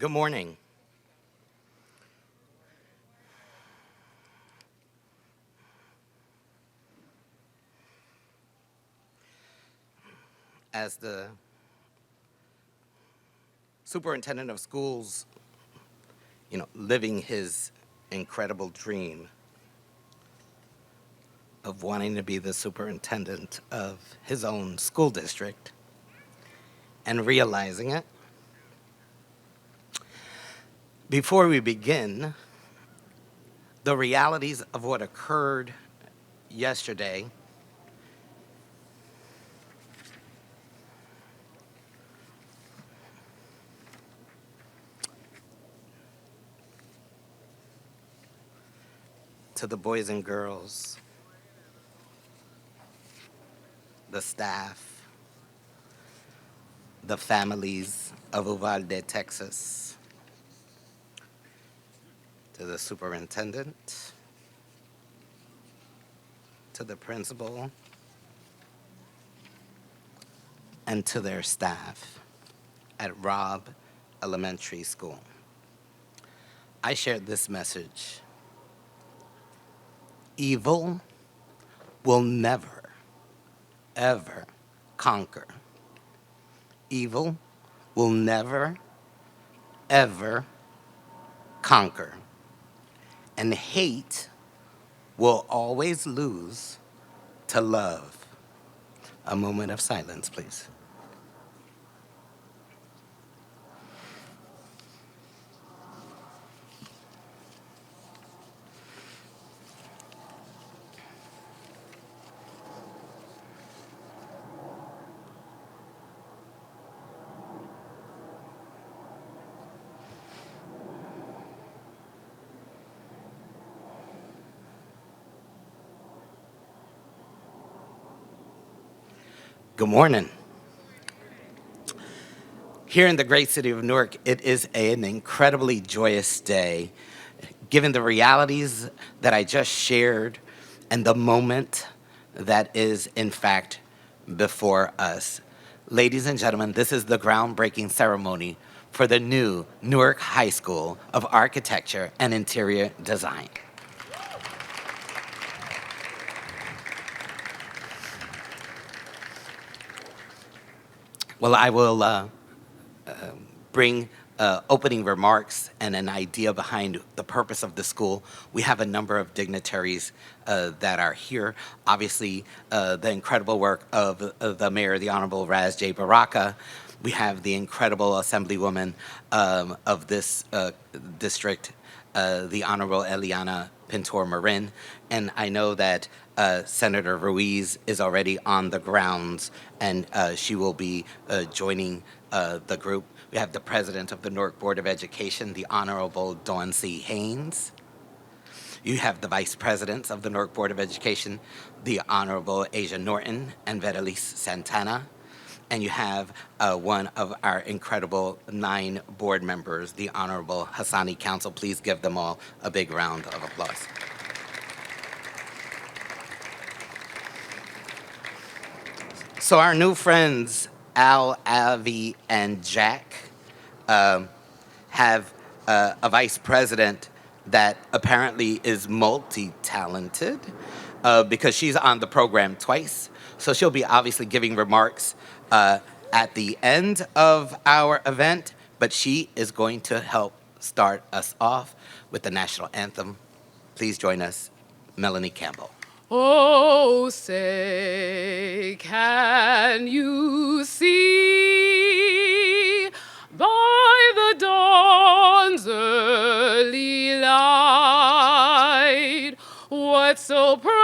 Good morning. As the superintendent of schools, living his incredible dream of wanting to be the superintendent of his own school district and realizing it, before we begin, the realities of what occurred yesterday to the boys and girls, the staff, the families of Uvalde, Texas, to the superintendent, to the principal, and to their staff at Robb Elementary School. I shared this message. Evil will never, ever conquer. Evil will never, ever conquer. And hate will always lose to love. A moment of silence, please. Good morning. Here in the great city of Newark, it is an incredibly joyous day, given the realities that I just shared and the moment that is, in fact, before us. Ladies and gentlemen, this is the groundbreaking ceremony for the new Newark High School of Architecture and Interior Design. Well, I will bring opening remarks and an idea behind the purpose of the school. We have a number of dignitaries that are here. Obviously, the incredible work of the mayor, the Honorable Raz J. Baraka. We have the incredible assemblywoman of this district, the Honorable Eliana Pintor-Marin. And I know that Senator Ruiz is already on the grounds, and she will be joining the group. We have the president of the Newark Board of Education, the Honorable Dawn C. Haynes. You have the vice presidents of the Newark Board of Education, the Honorable Asia Norton and Vetalise Santana. And you have one of our incredible 9 board members, the Honorable Hassani Council. Please give them all a big round of applause. So our new friends, Al, Avi, and Jack, have a vice president that apparently is multi-talented because she's on the program twice. So she'll be obviously giving remarks at the end of our event, but she is going to help start us off with the national anthem. Please join us, Melanie Campbell. Oh, say, can you see by the dawn's early light what so proudly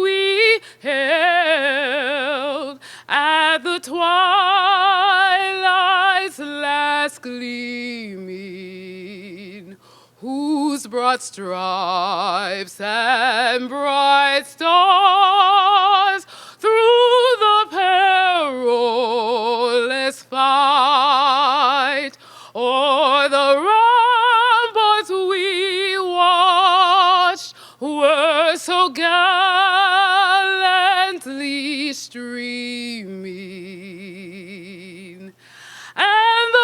we hailed at the twilight's last gleaming, whose broad stripes and bright stars through the perilous fight o'er the ramparts we watched were so gallantly streaming, and the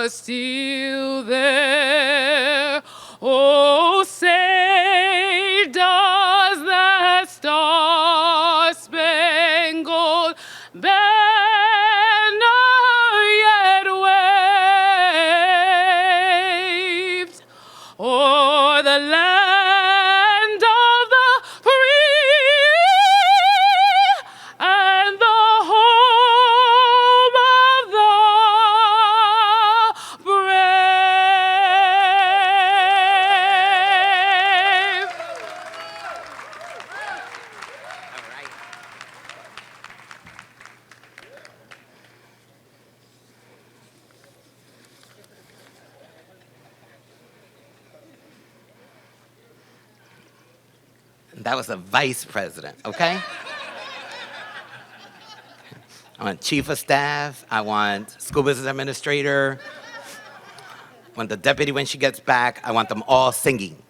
was still there. Oh, say does that star-spangled banner yet wave o'er the land of the free and the home of the brave. All right. That was the vice president, okay? I want chief of staff. I want school business administrator. I want the deputy when she gets back. I want them all singing.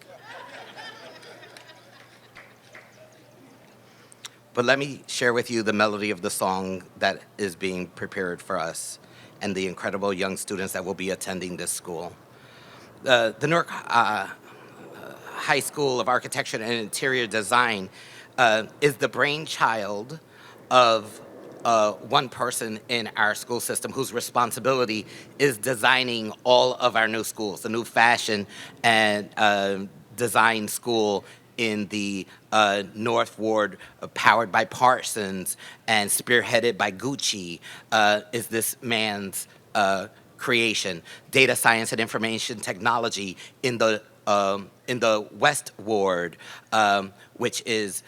But let me share with you the melody of the song that is being prepared for us and the incredible young students that will be attending this school. The Newark High School of Architecture and Interior Design is the brainchild of one person in our school system whose responsibility is designing all of our new schools, the new fashion and design school in the North Ward, powered by Parsons and spearheaded by Gucci, is this man's creation. Data science and information technology in the West Ward, which is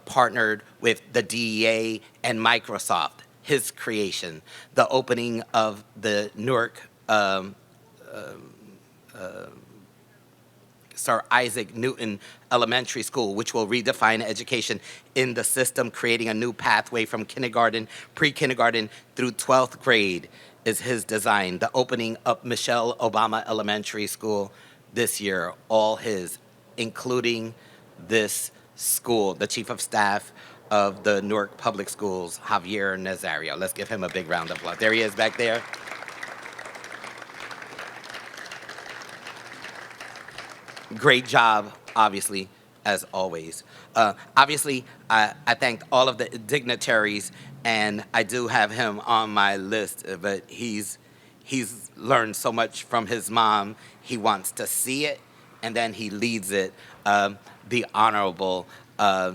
partnered with the DEA and Microsoft, his creation. The opening of the Newark Sir Isaac Newton Elementary School, which will redefine education in the system, creating a new pathway from kindergarten, pre-kindergarten through 12th grade is his design. The opening of Michelle Obama Elementary School this year, all his, including this school, the chief of staff of the Newark Public Schools, Javier Nazario. Let's give him a big round of applause. There he is back there. Great job, obviously, as always. Obviously, I thanked all of the dignitaries, and I do have him on my list, but he's learned so much from his mom. He wants to see it, and then he leads it. The honorable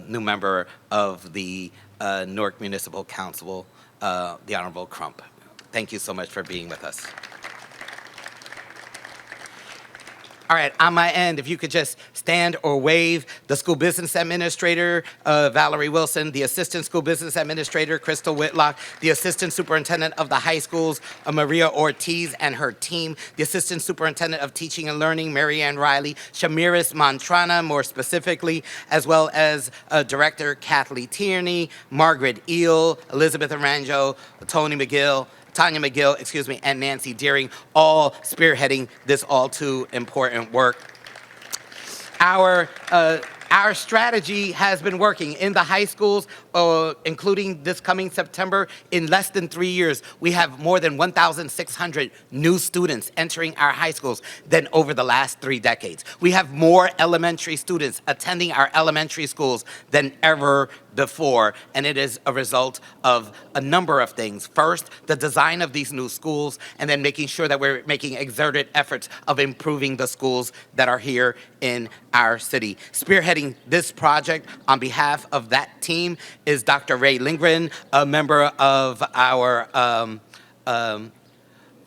new member of the Newark Municipal Council, the Honorable Crump. Thank you so much for being with us. All right, on my end, if you could just stand or wave, the school business administrator, Valerie Wilson, the assistant school business administrator, Crystal Whitlock, the assistant superintendent of the high schools, Maria Ortiz and her team, the assistant superintendent of teaching and learning, Mary Ann Riley, Shamiris Mantrana, more specifically, as well as director Kathleen Tierney, Margaret Eel, Elizabeth Aranjo, Tanya McGill, and Nancy Deering, all spearheading this all too important work. Our strategy has been working in the high schools, including this coming September. In less than 3 years, we have more than 1,600 new students entering our high schools than over the last 3 decades. We have more elementary students attending our elementary schools than ever before, and it is a result of a number of things. First, the design of these new schools, and then making sure that we're making exerted efforts of improving the schools that are here in our city. Spearheading this project on behalf of that team is Dr. Ray Lindgren, a member of our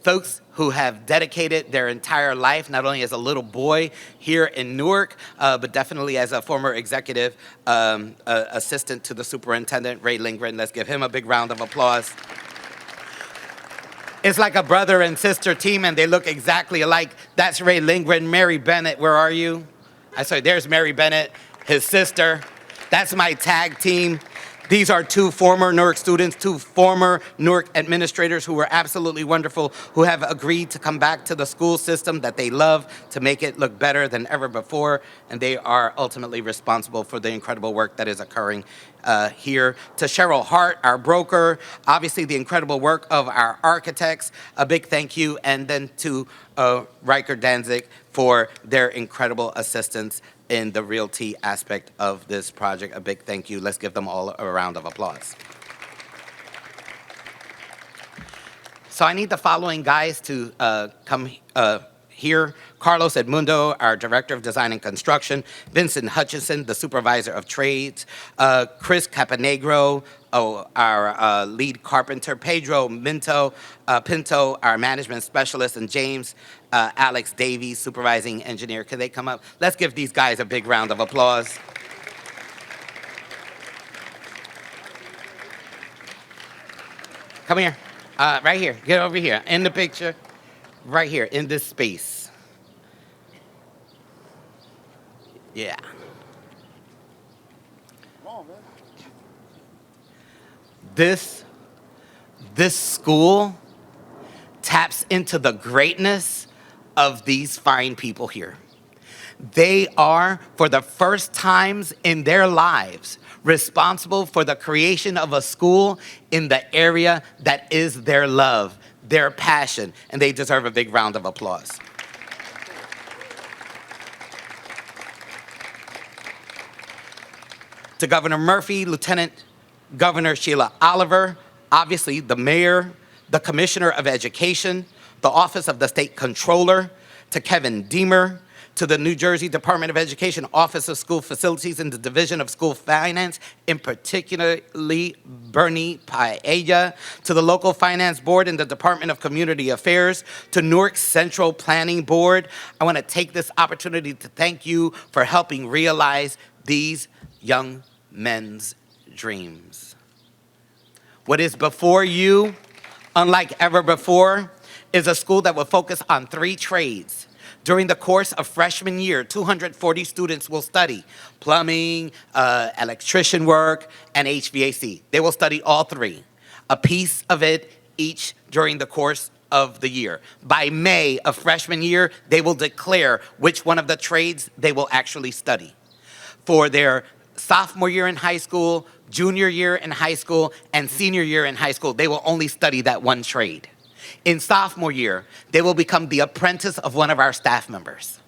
folks who have dedicated their entire life, not only as a little boy here in Newark, but definitely as a former executive assistant to the superintendent, Ray Lindgren. Let's give him a big round of applause. It's like a brother and sister team, and they look exactly alike. That's Ray Lindgren. Mary Bennett, where are you? There's Mary Bennett, his sister. That's my tag team. These are 2 former Newark students, 2 former Newark administrators who were absolutely wonderful, who have agreed to come back to the school system that they love to make it look better than ever before, and they are ultimately responsible for the incredible work that is occurring here. To Cheryl Hart, our broker, obviously the incredible work of our architects, a big thank you. And then to Riker Danzig for their incredible assistance in the realty aspect of this project. A big thank you. Let's give them all a round of applause. So I need the following guys to come here. Carlos Edmundo, our Director of Design and Construction. Vincent Hutchinson, the Supervisor of Trades. Chris Caponegro, our lead carpenter. Pedro Pinto, our Management Specialist. And James Alex Davies, Supervising Engineer. Could they come up? Let's give these guys a big round of applause. Come here. Right here. Get over here. In the picture. Right here. In this space. Yeah. Come on, man. This school taps into the greatness of these fine people here. They are, for the first times in their lives, responsible for the creation of a school in the area that is their love, their passion, and they deserve a big round of applause. To Governor Murphy, Lieutenant Governor Sheila Oliver, obviously the mayor, the Commissioner of Education, the Office of the State Controller, to Kevin Deemer, to the New Jersey Department of Education Office of School Facilities and the Division of School Finance, in particularly Bernie Paella, to the Local Finance Board and the Department of Community Affairs, to Newark Central Planning Board. I want to take this opportunity to thank you for helping realize these young men's dreams. What is before you, unlike ever before, is a school that will focus on 3 trades. During the course of freshman year, 240 students will study plumbing, electrician work, and HVAC. They will study all 3, a piece of it each during the course of the year. By May of freshman year, they will declare which one of the trades they will actually study. For their sophomore year in high school, junior year in high school, and senior year in high school, they will only study that one trade. In sophomore year, they will become the apprentice of one of our staff members.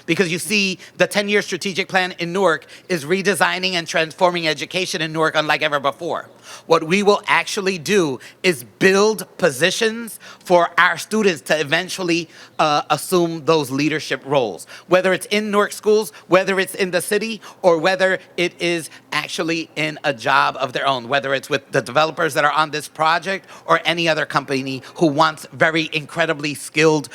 Because you see, the 10-year strategic plan in Newark is redesigning and transforming education in Newark unlike ever before. What we will actually do is build positions for our students to eventually assume those leadership roles. Whether it's in Newark schools, whether it's in the city, or whether it is actually in a job of their own, whether it's with the developers that are on this project or any other company who wants very incredibly skilled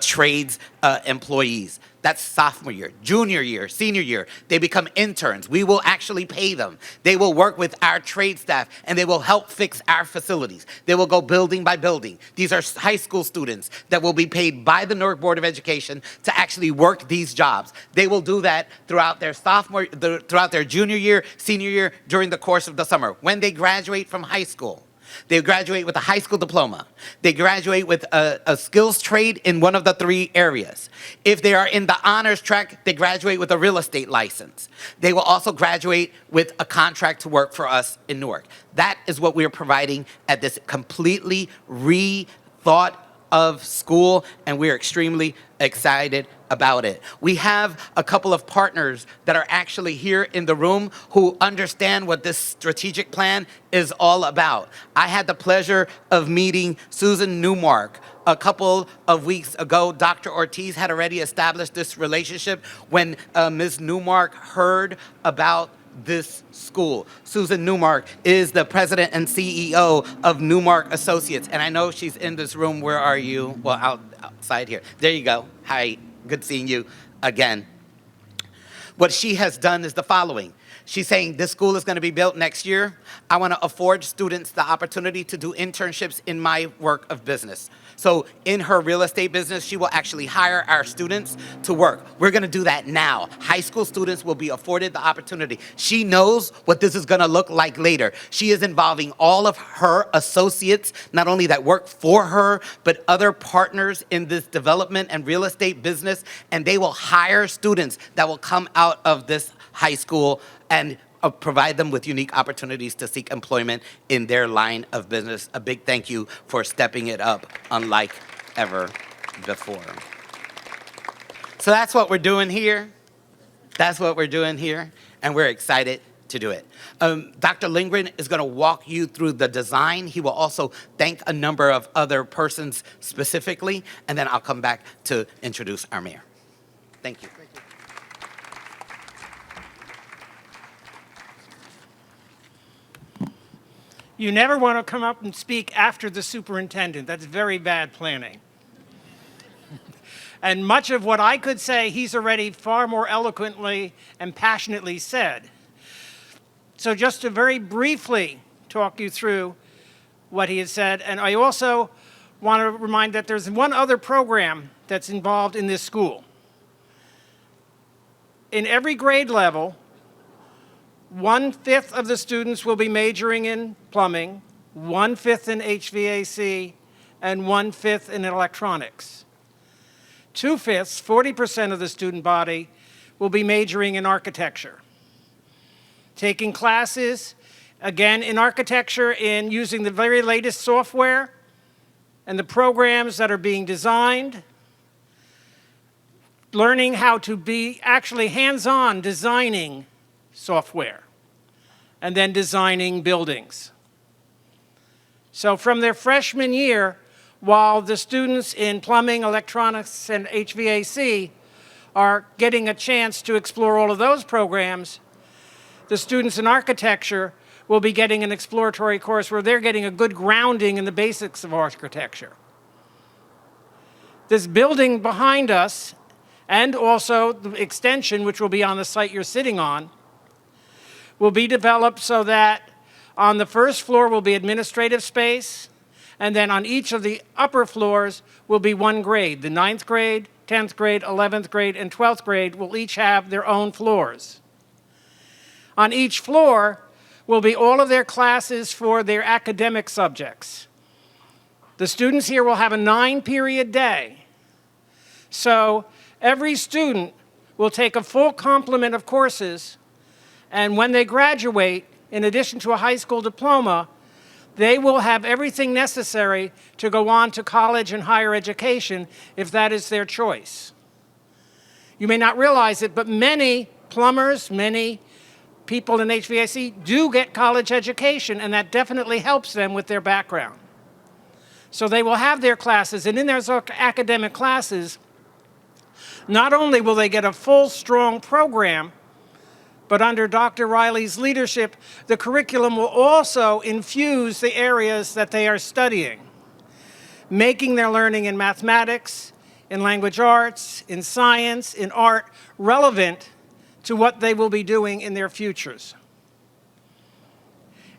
trades employees. That's sophomore year. Junior year, senior year, they become interns. We will actually pay them. They will work with our trade staff, and they will help fix our facilities. They will go building by building. These are high school students that will be paid by the Newark Board of Education to actually work these jobs. They will do that throughout their throughout their junior year, senior year, during the course of the summer. When they graduate from high school, they graduate with a high school diploma. They graduate with a skills trade in one of the 3 areas. If they are in the honors track, they graduate with a real estate license. They will also graduate with a contract to work for us in Newark. That is what we are providing at this completely rethought of school, and we're extremely excited about it. We have a couple of partners that are actually here in the room who understand what this strategic plan is all about. I had the pleasure of meeting Susan Newmark a couple of weeks ago. Dr. Ortiz had already established this relationship when Ms. Newmark heard about this school. Susan Newmark is the president and CEO of Newmark Associates. And I know she's in this room. Where are you? Well, outside here. There you go. Hi, good seeing you again. What she has done is the following. She's saying this school is going to be built next year. I want to afford students the opportunity to do internships in my work of business. So in her real estate business, she will actually hire our students to work. We're going to do that now. High school students will be afforded the opportunity. She knows what this is going to look like later. She is involving all of her associates, not only that work for her, but other partners in this development and real estate business, and they will hire students that will come out of this high school and provide them with unique opportunities to seek employment in their line of business. A big thank you for stepping it up unlike ever before. So that's what we're doing here. That's what we're doing here, and we're excited to do it. Dr. Lindgren is going to walk you through the design. He will also thank a number of other persons specifically, and then I'll come back to introduce our mayor. Thank you. You never want to come up and speak after the superintendent. That's very bad planning. And much of what I could say, he's already far more eloquently and passionately said. So just to very briefly talk you through what he has said, and I also want to remind that there's one other program that's involved in this school. In every grade level, 1/5 of the students will be majoring in plumbing, 1/5 in HVAC, and 1/5 in electronics. 2/5, 40% of the student body, will be majoring in architecture. Taking classes, again, in architecture in using the very latest software and the programs that are being designed, learning how to be actually hands-on designing software, and then designing buildings. So from their freshman year, while the students in plumbing, electronics, and HVAC are getting a chance to explore all of those programs, the students in architecture will be getting an exploratory course where they're getting a good grounding in the basics of architecture. This building behind us, and also the extension, which will be on the site you're sitting on, will be developed so that on the first floor will be administrative space, and then on each of the upper floors will be one grade. The 9th grade, 10th grade, 11th grade, and 12th grade will each have their own floors. On each floor will be all of their classes for their academic subjects. The students here will have a 9-period day. So every student will take a full complement of courses, and when they graduate, in addition to a high school diploma, they will have everything necessary to go on to college and higher education if that is their choice. You may not realize it, but many plumbers, many people in HVAC do get college education, and that definitely helps them with their background. So they will have their classes, and in those academic classes, not only will they get a full, strong program, but under Dr. Riley's leadership, the curriculum will also infuse the areas that they are studying, making their learning in mathematics, in language arts, in science, in art, relevant to what they will be doing in their futures.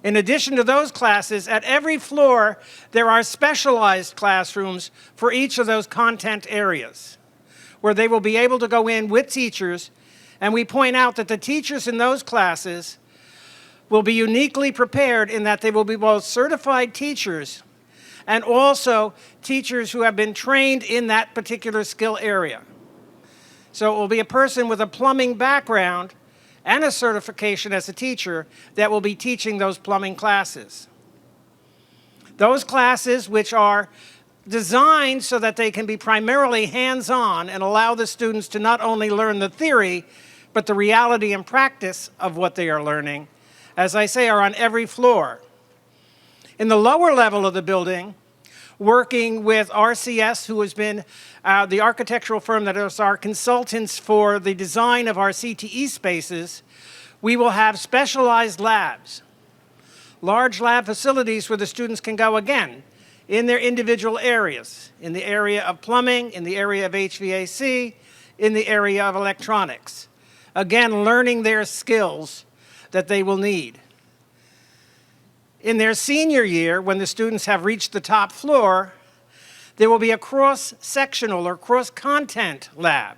In addition to those classes, at every floor, there are specialized classrooms for each of those content areas, where they will be able to go in with teachers, and we point out that the teachers in those classes will be uniquely prepared in that they will be both certified teachers and also teachers who have been trained in that particular skill area. So it will be a person with a plumbing background and a certification as a teacher that will be teaching those plumbing classes. Those classes, which are designed so that they can be primarily hands-on and allow the students to not only learn the theory, but the reality and practice of what they are learning, as I say, are on every floor. In the lower level of the building, working with RCS, who has been the architectural firm that is our consultants for the design of our CTE spaces, we will have specialized labs, large lab facilities where the students can go again in their individual areas, in the area of plumbing, in the area of HVAC, in the area of electronics. Again, learning their skills that they will need. In their senior year, when the students have reached the top floor, there will be a cross-sectional or cross-content lab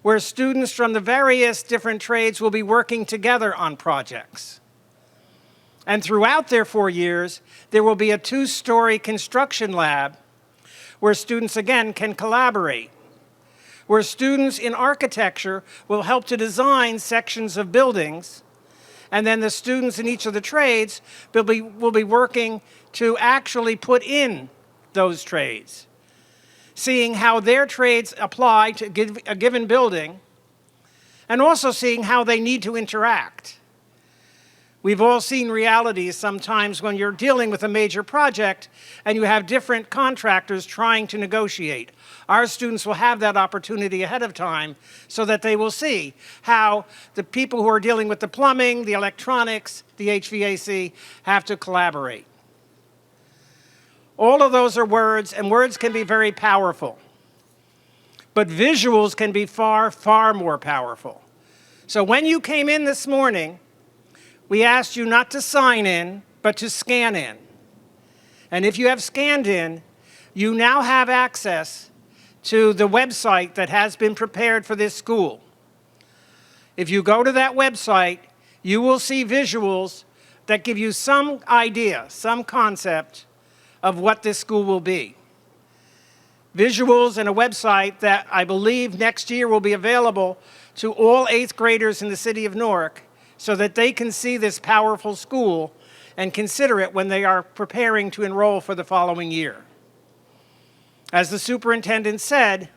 where students from the various different trades will be working together on projects. And throughout their 4 years, there will be a 2-story construction lab where students, again, can collaborate, where students in architecture will help to design sections of buildings, And then the students in each of the trades will be working to actually put in those trades, seeing how their trades apply to a given building, and also seeing how they need to interact. We've all seen realities sometimes when you're dealing with a major project and you have different contractors trying to negotiate. Our students will have that opportunity ahead of time so that they will see how the people who are dealing with the plumbing, the electronics, the HVAC have to collaborate. All of those are words, and words can be very powerful. But visuals can be far, far more powerful. So when you came in this morning, we asked you not to sign in, but to scan in. And if you have scanned in, you now have access to the website that has been prepared for this school. If you go to that website, you will see visuals that give you some idea, some concept of what this school will be. Visuals and a website that I believe next year will be available to all 8th graders in the city of Newark, so that they can see this powerful school and consider it when they are preparing to enroll for the following year. As the superintendent said,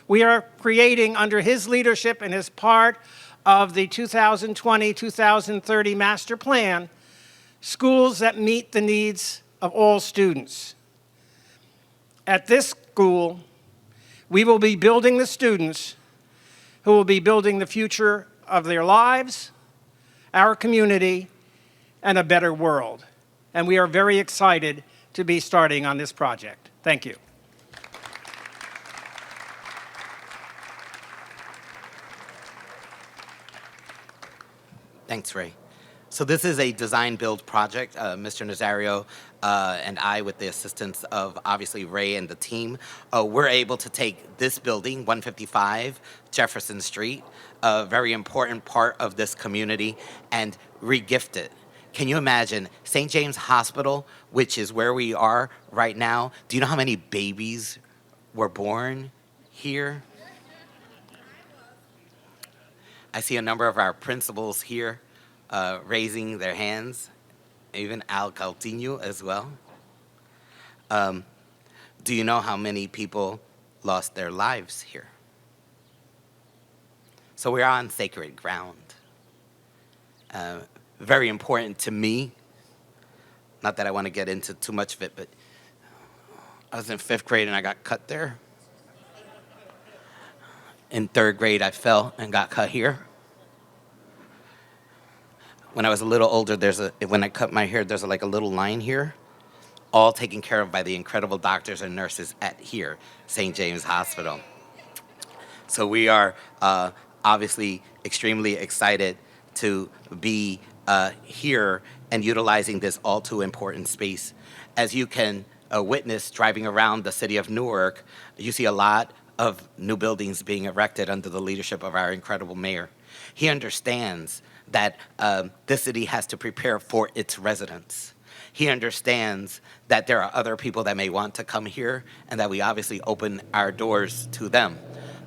we are creating under his leadership and as part of the 2020-2030 master plan, schools that meet the needs of all students. At this school, we will be building the students who will be building the future of their lives, our community, and a better world. And we are very excited to be starting on this project. Thank you. Thanks, Ray. So this is a design-build project. Mr. Nazario and I, with the assistance of obviously Ray and the team, we're able to take this building, 155 Jefferson Street, a very important part of this community, and regift it. Can you imagine St. James Hospital, which is where we are right now? Do you know how many babies were born here? I see a number of our principals here raising their hands, even Al Caltino as well. Do you know how many people lost their lives here? So we're on sacred ground. Very important to me. Not that I want to get into too much of it, but I was in 5th grade and I got cut there. In 3rd grade, I fell and got cut here. When I was a little older, when I cut my hair, there's like a little line here, all taken care of by the incredible doctors and nurses at here, St. James Hospital. So we are obviously extremely excited to be here and utilizing this all too important space. As you can witness driving around the city of Newark, you see a lot of new buildings being erected under the leadership of our incredible mayor. He understands that this city has to prepare for its residents. He understands that there are other people that may want to come here and that we obviously open our doors to them,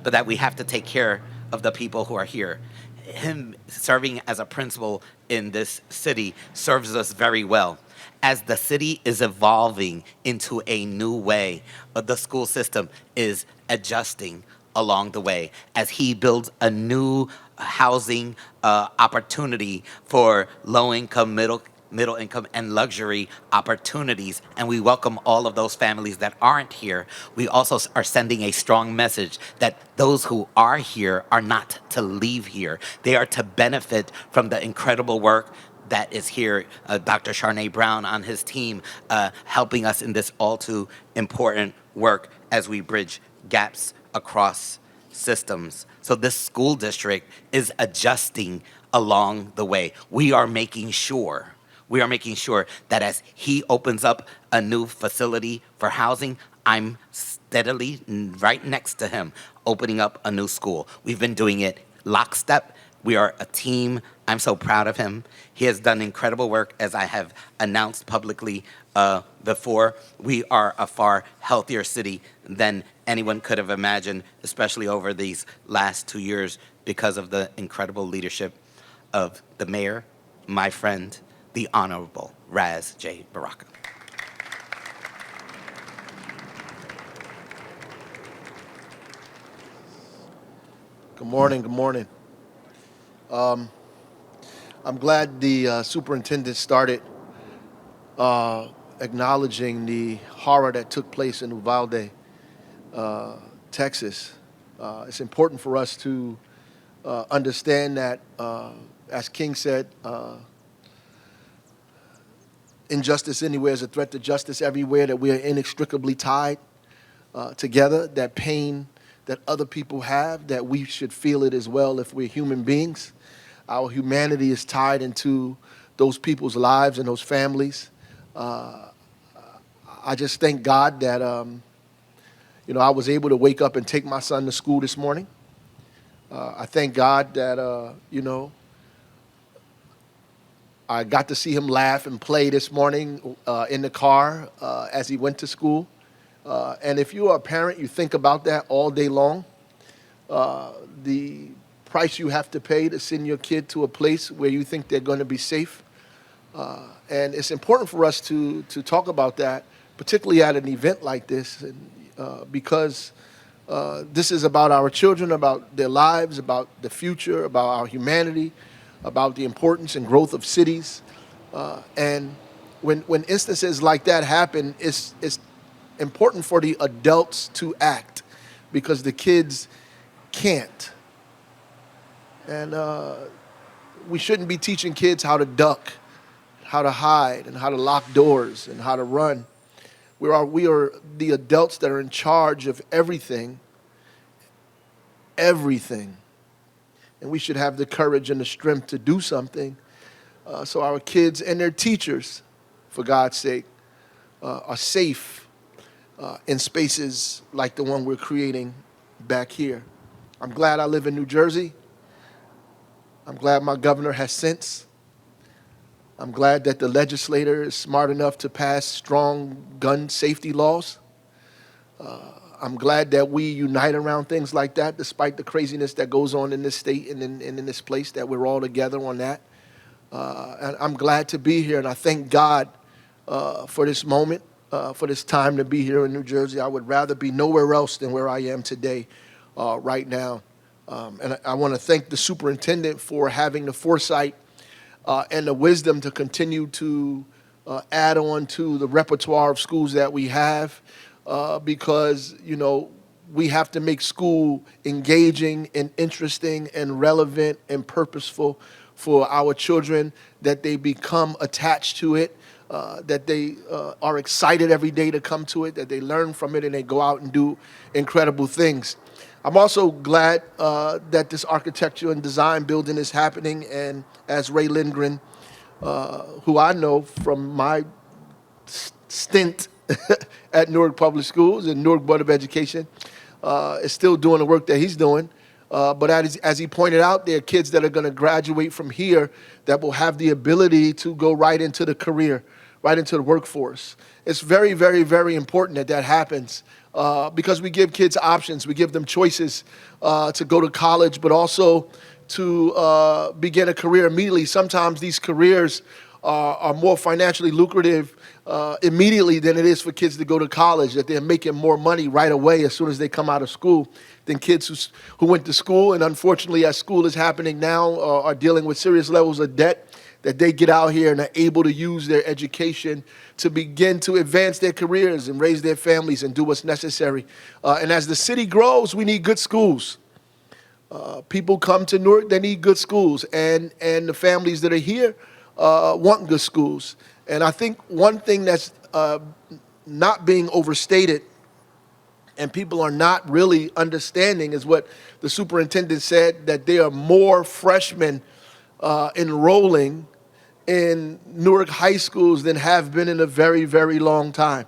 but that we have to take care of the people who are here. Him serving as a principal in this city serves us very well. As the city is evolving into a new way, the school system is adjusting along the way as he builds a new housing opportunity for low-income, middle income, and luxury opportunities. And we welcome all of those families that aren't here. We also are sending a strong message that those who are here are not to leave here. They are to benefit from the incredible work that is here. Dr. Charnay Brown on his team helping us in this all too important work as we bridge gaps across systems. So this school district is adjusting along the way. We are making sure that as he opens up a new facility for housing, I'm steadily right next to him opening up a new school. We've been doing it lockstep. We are a team. I'm so proud of him. He has done incredible work, as I have announced publicly before. We are a far healthier city than anyone could have imagined, especially over these last 2 years because of the incredible leadership of the mayor, my friend, the Honorable Raz J. Baraka. Good morning. Good morning. I'm glad the superintendent started acknowledging the horror that took place in Uvalde, Texas. It's important for us to understand that, as King said, injustice anywhere is a threat to justice everywhere, that we are inextricably tied together, that pain that other people have, that we should feel it as well if we're human beings. Our humanity is tied into those people's lives and those families. I just thank God that, I was able to wake up and take my son to school this morning. I thank God that, I got to see him laugh and play this morning in the car as he went to school. And if you are a parent, you think about that all day long. The price you have to pay to send your kid to a place where you think they're going to be safe. And it's important for us to talk about that, particularly at an event like this, and, because this is about our children, about their lives, about the future, about our humanity, about the importance and growth of cities. And when instances like that happen, it's important for the adults to act because the kids can't. And we shouldn't be teaching kids how to duck, how to hide, and how to lock doors, and how to run. We are the adults that are in charge of everything. And we should have the courage and the strength to do something so our kids and their teachers, for God's sake, are safe in spaces like the one we're creating back here. I'm glad I live in New Jersey. I'm glad my governor has sense. I'm glad that the legislator is smart enough to pass strong gun safety laws. I'm glad that we unite around things like that, despite the craziness that goes on in this state and in this place, that we're all together on that. And I'm glad to be here, and I thank God for this moment, for this time to be here in New Jersey. I would rather be nowhere else than where I am today, right now. And I want to thank the superintendent for having the foresight and the wisdom to continue to add on to the repertoire of schools that we have, because, we have to make school engaging and interesting and relevant and purposeful for our children, that they become attached to it, that they are excited every day to come to it, that they learn from it, and they go out and do incredible things. I'm also glad that this architecture and design building is happening, and as Ray Lindgren, who I know from my stint at Newark Public Schools and Newark Board of Education, is still doing the work that he's doing. But as he pointed out, there are kids that are going to graduate from here that will have the ability to go right into the career, right into the workforce. It's very, very, very important that that happens because we give kids options. We give them choices to go to college, but also to begin a career immediately. Sometimes these careers are more financially lucrative immediately than it is for kids to go to college, that they're making more money right away as soon as they come out of school than kids who went to school, and unfortunately, as school is happening now, are dealing with serious levels of debt, that they get out here and are able to use their education to begin to advance their careers and raise their families and do what's necessary. And as the city grows, we need good schools. People come to Newark, they need good schools, and the families that are here want good schools. And I think one thing that's not being overstated and people are not really understanding is what the superintendent said, that there are more freshmen enrolling in Newark high schools than have been in a very, very long time,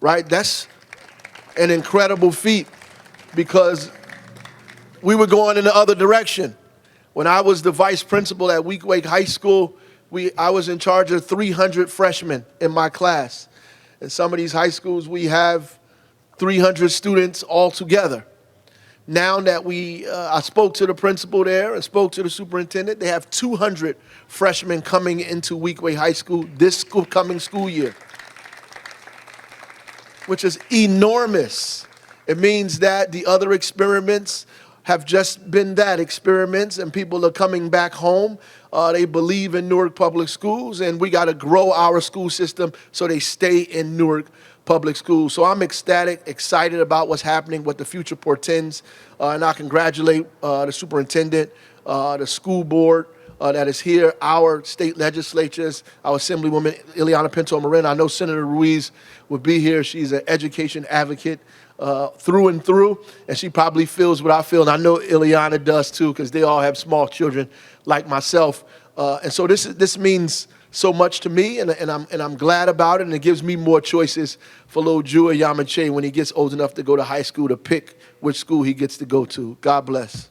right? That's an incredible feat because we were going in the other direction. When I was the vice principal at Weequahic High School, I was in charge of 300 freshmen in my class. In some of these high schools, we have 300 students all together. Now that I spoke to the principal there and spoke to the superintendent, they have 200 freshmen coming into Weequahic High School this coming school year, which is enormous. It means that the other experiments have just been that, experiments, and people are coming back home. They believe in Newark Public Schools, and we got to grow our school system so they stay in Newark Public Schools. So I'm ecstatic, excited about what's happening, what the future portends, and I congratulate the superintendent, the school board that is here, our state legislatures, our Assemblywoman Ileana Pinto-Marin. I know Senator Ruiz would be here. She's an education advocate through and through, and she probably feels what I feel, and I know Ileana does too, because they all have small children like myself. And so this means so much to me, and I'm glad about it, and it gives me more choices for little Jua Yamache when he gets old enough to go to high school to pick which school he gets to go to. God bless.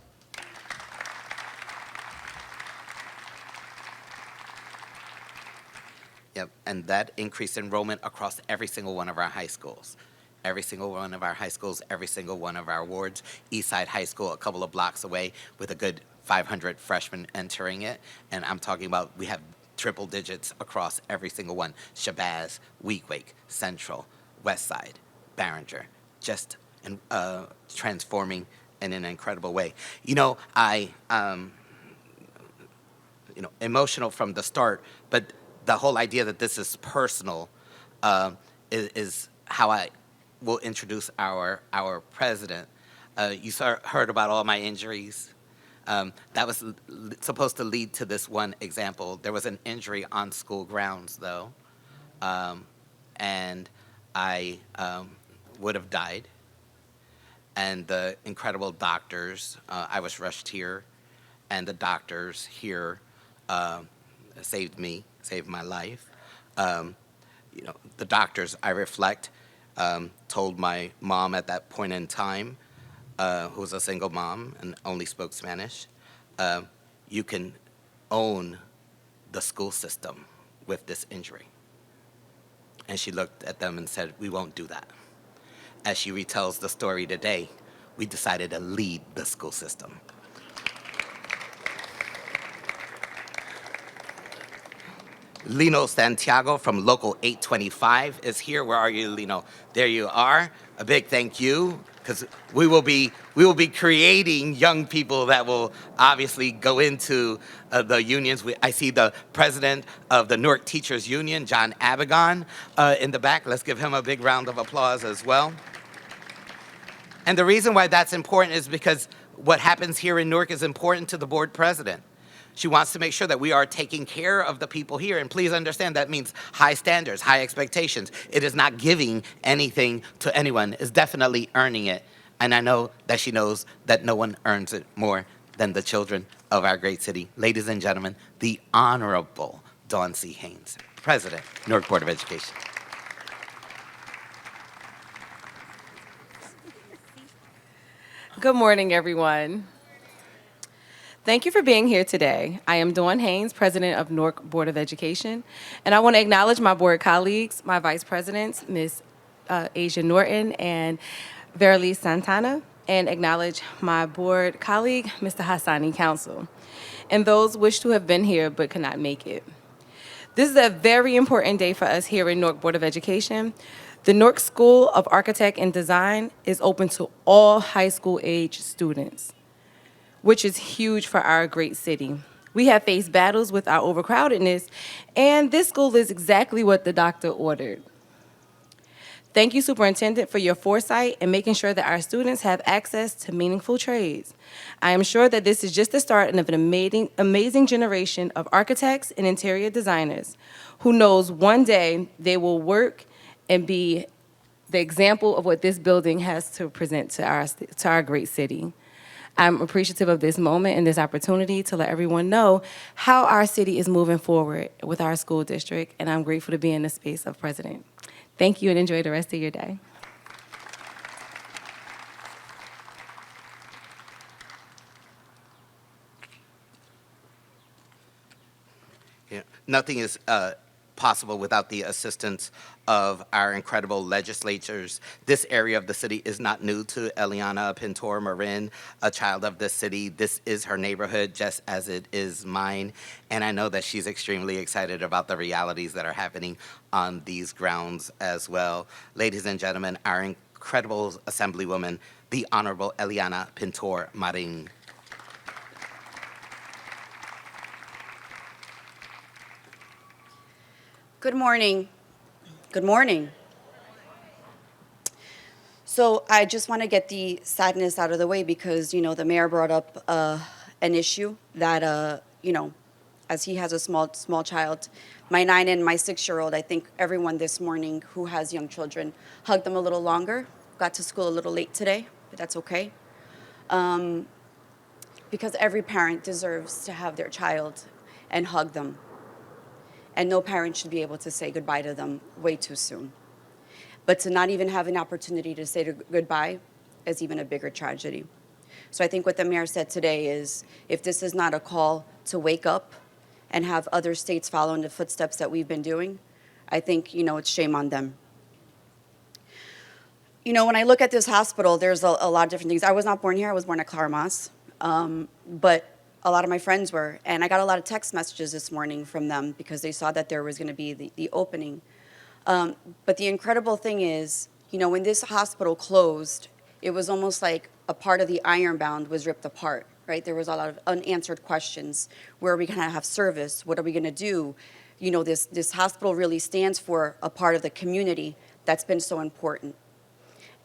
Yep, and that increased enrollment across every single one of our high schools. Every single one of our high schools, every single one of our wards. Eastside High School, a couple of blocks away, with a good 500 freshmen entering it. And I'm talking about, we have triple digits across every single one. Shabazz, Weequahic, Central, Westside, Barringer, just transforming in an incredible way. You know, emotional from the start, but the whole idea that this is personal is how I will introduce our president. You heard about all my injuries. That was supposed to lead to this one example. There was an injury on school grounds, though, and I would have died. And the incredible doctors, I was rushed here, and the doctors here saved me, saved my life. The doctors, I reflect, told my mom at that point in time, who was a single mom and only spoke Spanish, you can own the school system with this injury. And she looked at them and said, we won't do that. As she retells the story today, we decided to lead the school system. Lino Santiago from Local 825 is here. Where are you, Lino? There you are. A big thank you, because we will be creating young people that will obviously go into the unions. I see the president of the Newark Teachers Union, John Abigon, in the back. Let's give him a big round of applause as well. And the reason why that's important is because what happens here in Newark is important to the board president. She wants to make sure that we are taking care of the people here. And please understand that means high standards, high expectations. It is not giving anything to anyone. It's definitely earning it. And I know that she knows that no one earns it more than the children of our great city. Ladies and gentlemen, the Honorable Dawn C. Haynes, President, Newark Board of Education. Good morning, everyone. Thank you for being here today. I am Dawn Haynes, President of Newark Board of Education, and I want to acknowledge my board colleagues, my vice presidents, Ms. Asia Norton and Verily Santana, and acknowledge my board colleague, Mr. Hassani Council, and those wish to have been here but could not make it. This is a very important day for us here in Newark Board of Education. The Newark School of Architect and Design is open to all high school age students, which is huge for our great city. We have faced battles with our overcrowdedness, and this school is exactly what the doctor ordered. Thank you, Superintendent, for your foresight and making sure that our students have access to meaningful trades. I am sure that this is just the start of an amazing generation of architects and interior designers who knows one day they will work and be the example of what this building has to present to our great city. I'm appreciative of this moment and this opportunity to let everyone know how our city is moving forward with our school district, and I'm grateful to be in the space of president. Thank you and enjoy the rest of your day. Yeah, nothing is possible without the assistance of our incredible legislators. This area of the city is not new to Eliana Pintor Marin, a child of this city. This is her neighborhood, just as it is mine. And I know that she's extremely excited about the realities that are happening on these grounds as well. Ladies and gentlemen, our incredible Assemblywoman, the Honorable Eliana Pintor Marin. Good morning. Good morning. So I just want to get the sadness out of the way because, the mayor brought up an issue that, as he has a small child, my 9 and my 6-year-old, I think everyone this morning who has young children hugged them a little longer, got to school a little late today, but that's okay. Because every parent deserves to have their child and hug them. And no parent should be able to say goodbye to them way too soon. But to not even have an opportunity to say goodbye is even a bigger tragedy. So I think what the mayor said today is, if this is not a call to wake up and have other states follow in the footsteps that we've been doing, I think, it's shame on them. When I look at this hospital, there's a lot of different things. I was not born here. I was born at Claramas. But a lot of my friends were, and I got a lot of text messages this morning from them because they saw that there was going to be the opening. But the incredible thing is, when this hospital closed, it was almost like a part of the ironbound was ripped apart, right? There was a lot of unanswered questions. Where are we going to have service? What are we going to do? This hospital really stands for a part of the community that's been so important.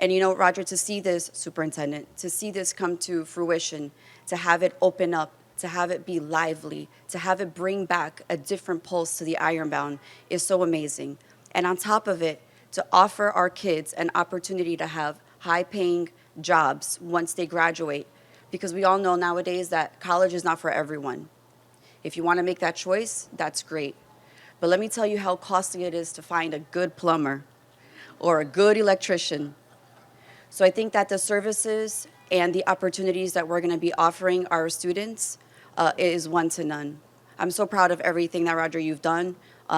And Roger, to see this, Superintendent, to see this come to fruition, to have it open up, to have it be lively, to have it bring back a different pulse to the ironbound is so amazing. And on top of it, to offer our kids an opportunity to have high-paying jobs once they graduate, because we all know nowadays that college is not for everyone. If you want to make that choice, that's great. But let me tell you how costly it is to find a good plumber or a good electrician. So I think that the services and the opportunities that we're going to be offering our students is one to none. I'm so proud of everything that, Roger, you've done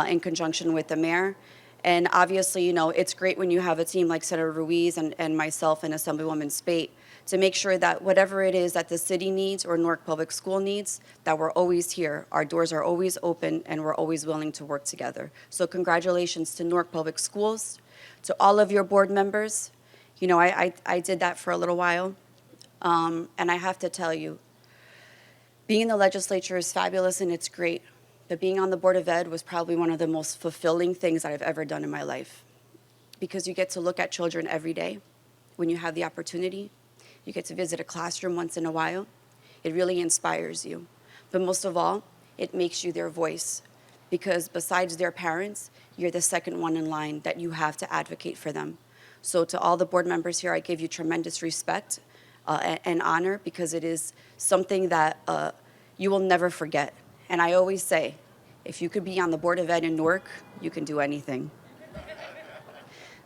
in conjunction with the mayor. And obviously, it's great when you have a team like Senator Ruiz and myself and Assemblywoman Spate to make sure that whatever it is that the city needs or Newark Public School needs, that we're always here. Our doors are always open and we're always willing to work together. So congratulations to Newark Public Schools, to all of your board members. I did that for a little while. And I have to tell you, being in the legislature is fabulous and it's great, but being on the Board of Ed was probably one of the most fulfilling things that I've ever done in my life, because you get to look at children every day when you have the opportunity. You get to visit a classroom once in a while. It really inspires you. But most of all, it makes you their voice, because besides their parents, you're the second one in line that you have to advocate for them. So to all the board members here, I give you tremendous respect and honor, because it is something that you will never forget. And I always say, if you could be on the Board of Ed in Newark, you can do anything.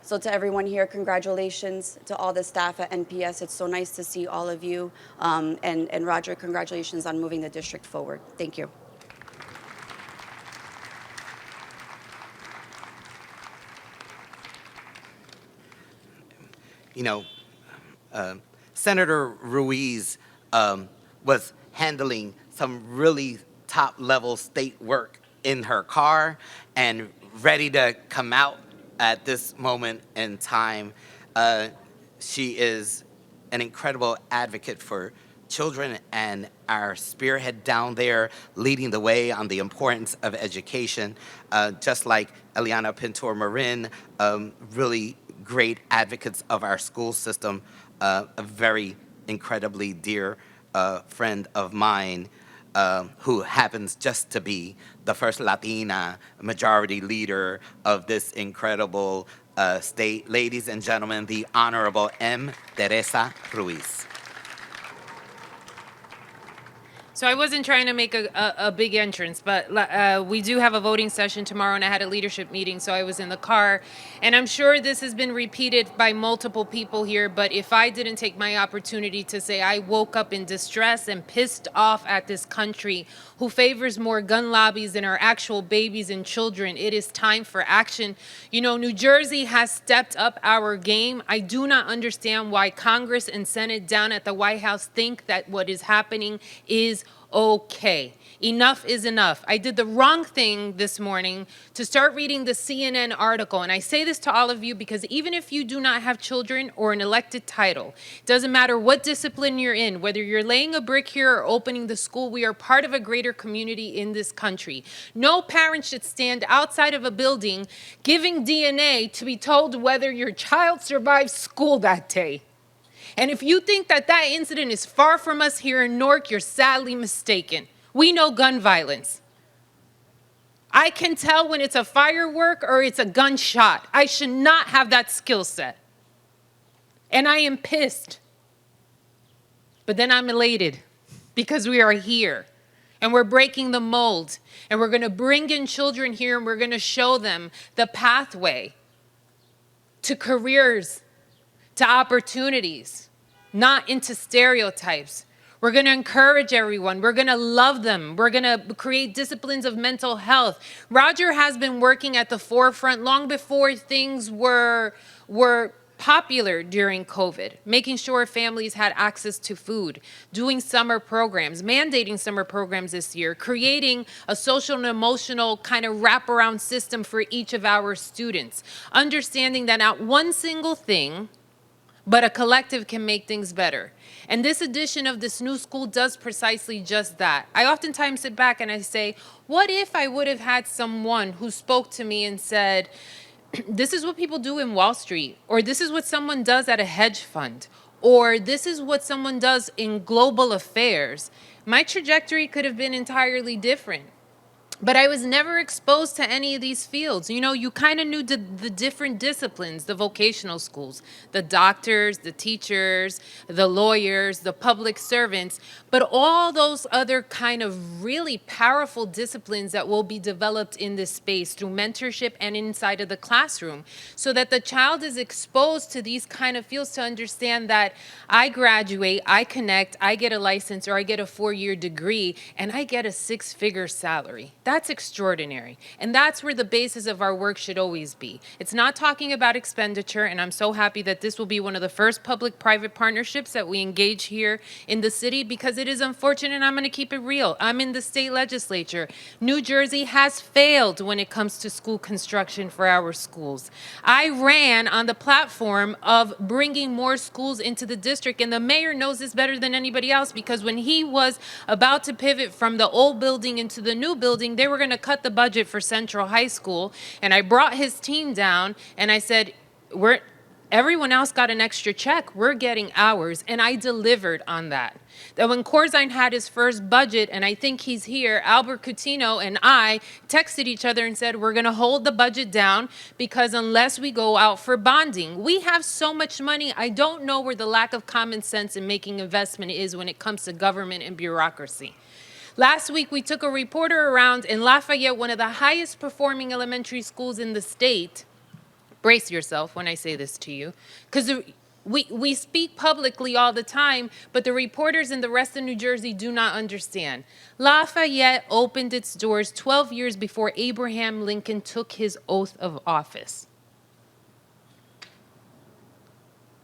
So to everyone here, congratulations. To all the staff at NPS, it's so nice to see all of you. And Roger, congratulations on moving the district forward. Thank you. Senator Ruiz was handling some really top-level state work in her car and ready to come out at this moment in time. She is an incredible advocate for children and our spearhead down there, leading the way on the importance of education, just like Eliana Pintor Marin, really great advocates of our school system, a very incredibly dear friend of mine who happens just to be the first Latina majority leader of this incredible state. Ladies and gentlemen, the Honorable M. Teresa Ruiz. So I wasn't trying to make a big entrance, but we do have a voting session tomorrow, and I had a leadership meeting, so I was in the car. And I'm sure this has been repeated by multiple people here, but if I didn't take my opportunity to say I woke up in distress and pissed off at this country who favors more gun lobbies than our actual babies and children, it is time for action. You know, New Jersey has stepped up our game. I do not understand why Congress and Senate down at the White House think that what is happening is okay. Enough is enough. I did the wrong thing this morning to start reading the CNN article. And I say this to all of you because even if you do not have children or an elected title, it doesn't matter what discipline you're in, whether you're laying a brick here or opening the school, we are part of a greater community in this country. No parent should stand outside of a building giving DNA to be told whether your child survived school that day. And if you think that that incident is far from us here in Newark, you're sadly mistaken. We know gun violence. I can tell when it's a firework or it's a gunshot. I should not have that skill set. And I am pissed. But then I'm elated because we are here and we're breaking the mold and we're going to bring in children here and we're going to show them the pathway to careers, to opportunities, not into stereotypes. We're going to encourage everyone. We're going to love them. We're going to create disciplines of mental health. Roger has been working at the forefront long before things were popular during COVID, making sure families had access to food, doing summer programs, mandating summer programs this year, creating a social and emotional kind of wraparound system for each of our students, understanding that not one single thing, but a collective can make things better. And this edition of this new school does precisely just that. I oftentimes sit back and I say, what if I would have had someone who spoke to me and said, this is what people do in Wall Street, or this is what someone does at a hedge fund, or this is what someone does in global affairs. My trajectory could have been entirely different. But I was never exposed to any of these fields. You know, you kind of knew the different disciplines, the vocational schools, the doctors, the teachers, the lawyers, the public servants, but all those other kind of really powerful disciplines that will be developed in this space through mentorship and inside of the classroom, so that the child is exposed to these kind of fields to understand that I graduate, I connect, I get a license, or I get a 4-year degree, and I get a 6-figure salary. That's extraordinary. And that's where the basis of our work should always be. It's not talking about expenditure, and I'm so happy that this will be one of the first public-private partnerships that we engage here in the city, because it is unfortunate, and I'm going to keep it real. I'm in the state legislature. New Jersey has failed when it comes to school construction for our schools. I ran on the platform of bringing more schools into the district, and the mayor knows this better than anybody else, because when he was about to pivot from the old building into the new building, they were going to cut the budget for Central High School, and I brought his team down, and I said, everyone else got an extra check. We're getting ours, and I delivered on that. That when Corzine had his first budget, and I think he's here, Albert Coutinho and I texted each other and said, we're going to hold the budget down because unless we go out for bonding, we have so much money. I don't know where the lack of common sense in making investment is when it comes to government and bureaucracy. Last week, we took a reporter around in Lafayette, one of the highest performing elementary schools in the state. Brace yourself when I say this to you, because we speak publicly all the time, but the reporters in the rest of New Jersey do not understand. Lafayette opened its doors 12 years before Abraham Lincoln took his oath of office.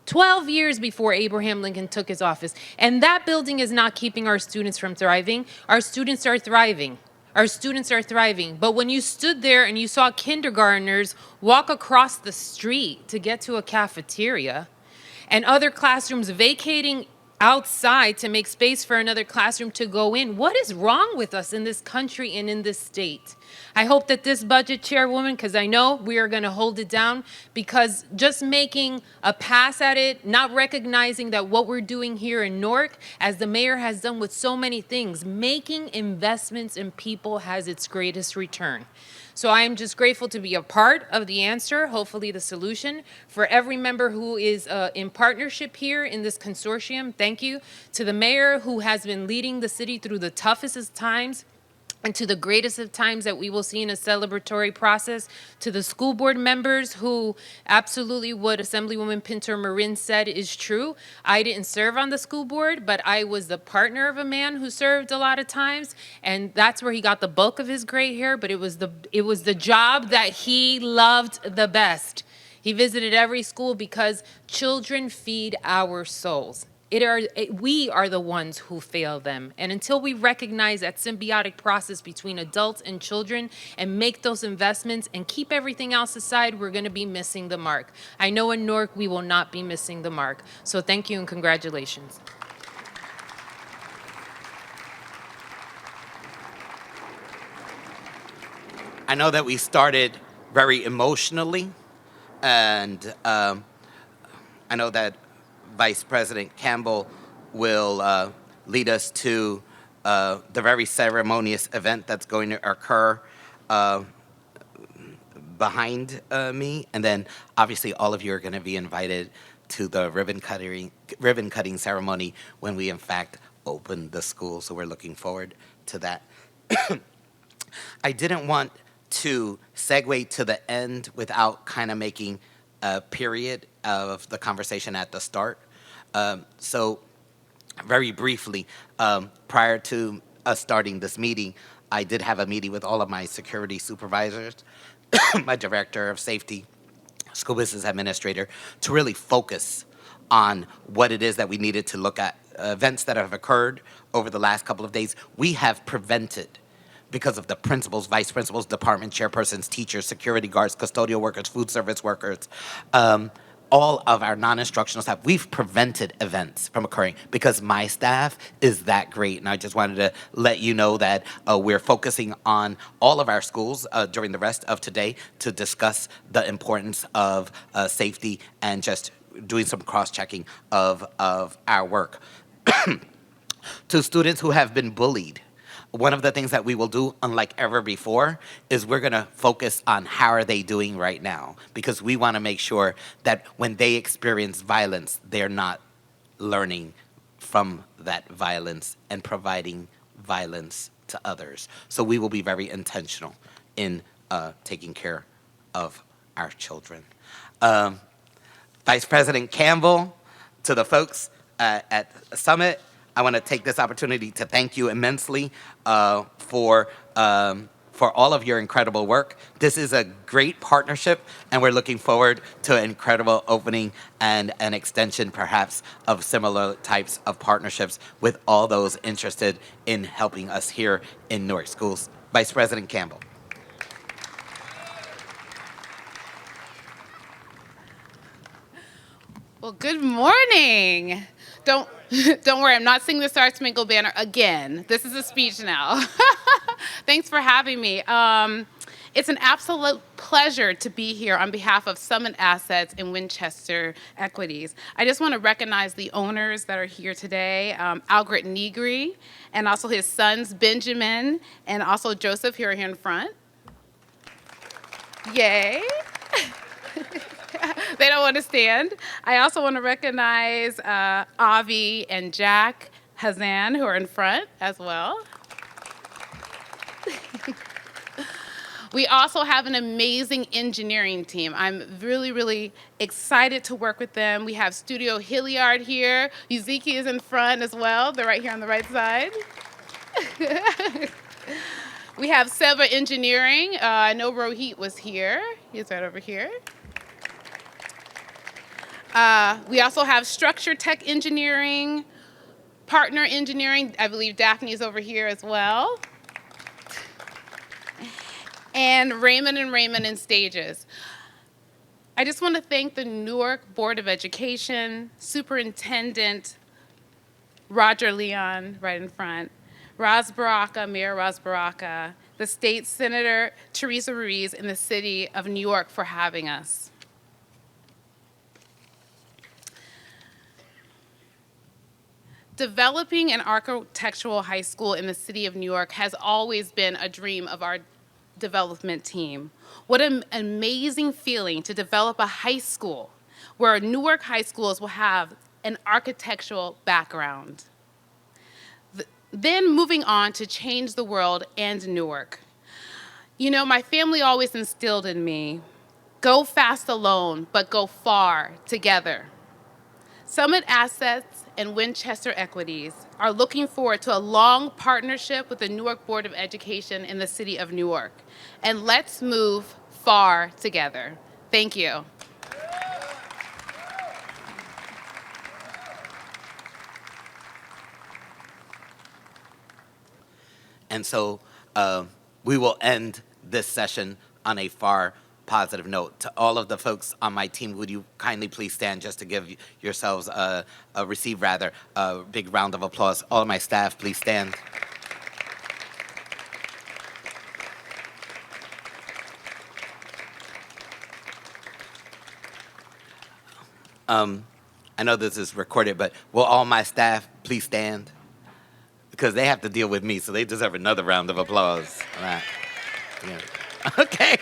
12 years before Abraham Lincoln took his office. And that building is not keeping our students from thriving. Our students are thriving. Our students are thriving. But when you stood there and you saw kindergartners walk across the street to get to a cafeteria, and other classrooms vacating outside to make space for another classroom to go in, what is wrong with us in this country and in this state? I hope that this budget, Chairwoman, because I know we are going to hold it down, because just making a pass at it, not recognizing that what we're doing here in Newark, as the mayor has done with so many things, making investments in people has its greatest return. So I am just grateful to be a part of the answer, hopefully the solution. For every member who is in partnership here in this consortium, thank you. To the mayor who has been leading the city through the toughest of times, and to the greatest of times that we will see in a celebratory process, to the school board members who absolutely what Assemblywoman Pinter-Marin said is true. I didn't serve on the school board, but I was the partner of a man who served a lot of times, and that's where he got the bulk of his gray hair, but it was the job that he loved the best. He visited every school because children feed our souls. We are the ones who fail them. And until we recognize that symbiotic process between adults and children and make those investments and keep everything else aside, we're going to be missing the mark. I know in Newark we will not be missing the mark. So thank you and congratulations. I know that we started very emotionally, and I know that Vice President Campbell will lead us to the very ceremonious event that's going to occur behind me. And then obviously all of you are going to be invited to the ribbon cutting ceremony when we in fact open the school. So we're looking forward to that. I didn't want to segue to the end without kind of making a period of the conversation at the start. So very briefly, prior to us starting this meeting, I did have a meeting with all of my security supervisors, my director of safety, school business administrator, to really focus on what it is that we needed to look at. Events that have occurred over the last couple of days, we have prevented because of the principals, vice principals, department chairpersons, teachers, security guards, custodial workers, food service workers, all of our non-instructional staff, we've prevented events from occurring because my staff is that great. And I just wanted to let you know that we're focusing on all of our schools during the rest of today to discuss the importance of safety and just doing some cross-checking of our work. To students who have been bullied, one of the things that we will do, unlike ever before, is we're going to focus on how are they doing right now, because we want to make sure that when they experience violence, they're not learning from that violence and providing violence to others. So we will be very intentional in taking care of our children. Vice President Campbell, to the folks at Summit, I want to take this opportunity to thank you immensely for all of your incredible work. This is a great partnership, and we're looking forward to an incredible opening and an extension, perhaps, of similar types of partnerships with all those interested in helping us here in Newark Schools. Vice President Campbell. Well, good morning. Don't worry, I'm not singing the Star Spangled Banner again. This is a speech now. Thanks for having me. It's an absolute pleasure to be here on behalf of Summit Assets and Winchester Equities. I just want to recognize the owners that are here today, Algret Negri, and also his sons, Benjamin, and also Joseph, here in front. Yay. They don't want to stand. I also want to recognize Avi and Jack Hazan, who are in front as well. We also have an amazing engineering team. I'm really, really excited to work with them. We have Studio Hilliard here. Yuziki is in front as well. They're right here on the right side. We have Seva Engineering. I know Rohit was here. He's right over here. We also have Structure Tech Engineering, Partner Engineering. I believe Daphne is over here as well. And Raymond in Stages. I just want to thank the Newark Board of Education, Superintendent Roger Leon, right in front, Ras Baraka, Mayor Ras Baraka, the State Senator Teresa Ruiz, and the City of New York for having us. Developing an architectural high school in the city of New York has always been a dream of our development team. What an amazing feeling to develop a high school where Newark high schools will have an architectural background. Then moving on to change the world and Newark. You know, my family always instilled in me, go fast alone, but go far together. Summit Assets and Winchester Equities are looking forward to a long partnership with the Newark Board of Education in the city of Newark. And let's move far together. Thank you. And so we will end this session on a far positive note. To all of the folks on my team, would you kindly please stand just to give yourselves receive rather a big round of applause. All of my staff, please stand. I know this is recorded, but will all my staff please stand? Because they have to deal with me, so they deserve another round of applause. Yeah. Okay.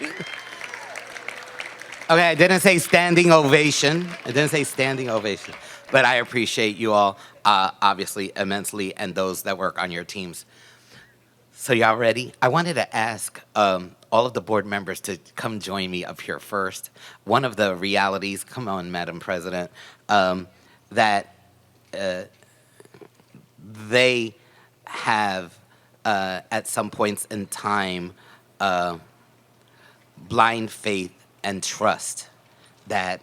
Okay, I didn't say standing ovation. I didn't say standing ovation. But I appreciate you all, obviously, immensely, and those that work on your teams. So y'all ready? I wanted to ask all of the board members to come join me up here first. One of the realities, come on, Madam President, that they have, at some points in time, blind faith and trust that,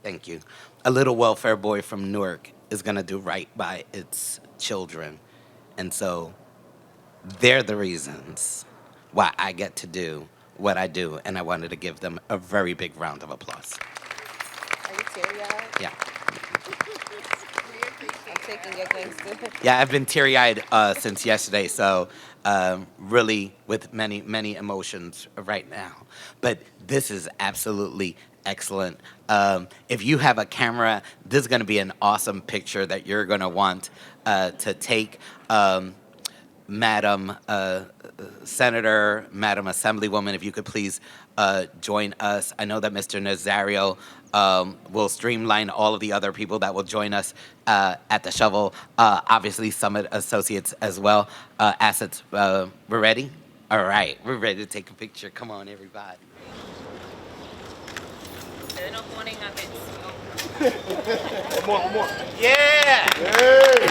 thank you, a little welfare boy from Newark is going to do right by its children. And so they're the reasons why I get to do what I do, and I wanted to give them a very big round of applause. Are you teary-eyed? Yeah. I'm taking your thanks too. Yeah, I've been teary-eyed since yesterday, so really with many, many emotions right now. But this is absolutely excellent. If you have a camera, this is going to be an awesome picture that you're going to want to take. Madam Senator, Madam Assemblywoman, if you could please join us. I know that Mr. Nazario will streamline all of the other people that will join us at the shovel. Obviously, Summit Associates as well. Assets, we're ready? All right, we're ready to take a picture. Come on, everybody. One more. Yeah! Hey!